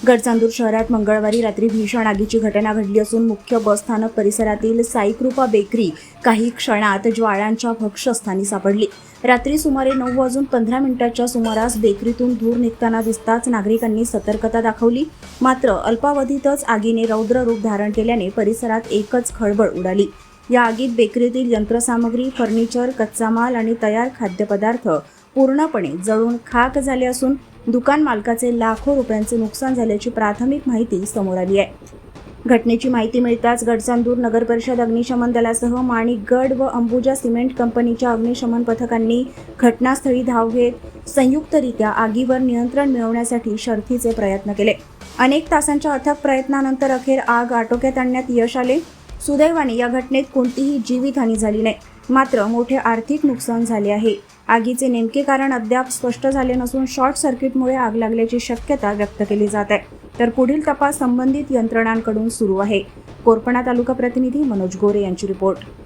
गडचांदूर शहरात मंगळवारी रात्री भीषण आगीची घटना घडली असून मुख्य बस स्थानक परिसरातील साईकृपा बेकरी काही क्षणात ज्वाळांच्या भक्ष्यस्थानी सापडली। रात्री सुमारे 9:15 सुमारास बेकरीतून धूर निघताना दिसताच नागरिकांनी सतर्कता दाखवली। मात्र अल्पावधीतच आगीने रौद्र रूप धारण केल्याने परिसरात एकच खळबळ उडाली। या आगीत बेकरीतील यंत्रसामग्री, फर्निचर, कच्चा माल आणि तयार खाद्यपदार्थ पूर्णपणे जळून खाक झाले असून दुकान मालकाचे लाखो रुपयांचे नुकसान झाल्याची प्राथमिक माहिती समोर आली आहे। घटनेची माहिती मिळताच गडचांदूर नगर परिषद अग्निशमन दलासह माणिकगड व अंबुजा सिमेंट कंपनीच्या अग्निशमन पथकांनी घटनास्थळी धाव घेत संयुक्तरित्या आगीवर नियंत्रण मिळवण्यासाठी शर्थीचे प्रयत्न केले। अनेक तासांच्या अथक प्रयत्नानंतर अखेर आग आटोक्यात आणण्यात यश आले। सुदैवाने या घटनेत कोणतीही जीवितहानी झाली नाही, मात्र मोठे आर्थिक नुकसान झाले आहे। आगीचे नेमके कारण अद्याप स्पष्ट झाले नसून शॉर्ट सर्किटमुळे आग लागल्याची शक्यता व्यक्त केली जात आहे, तर पुढील तपास संबंधित यंत्रणांकडून सुरू आहे। कोरपणा तालुका प्रतिनिधी मनोज गोरे यांची रिपोर्ट।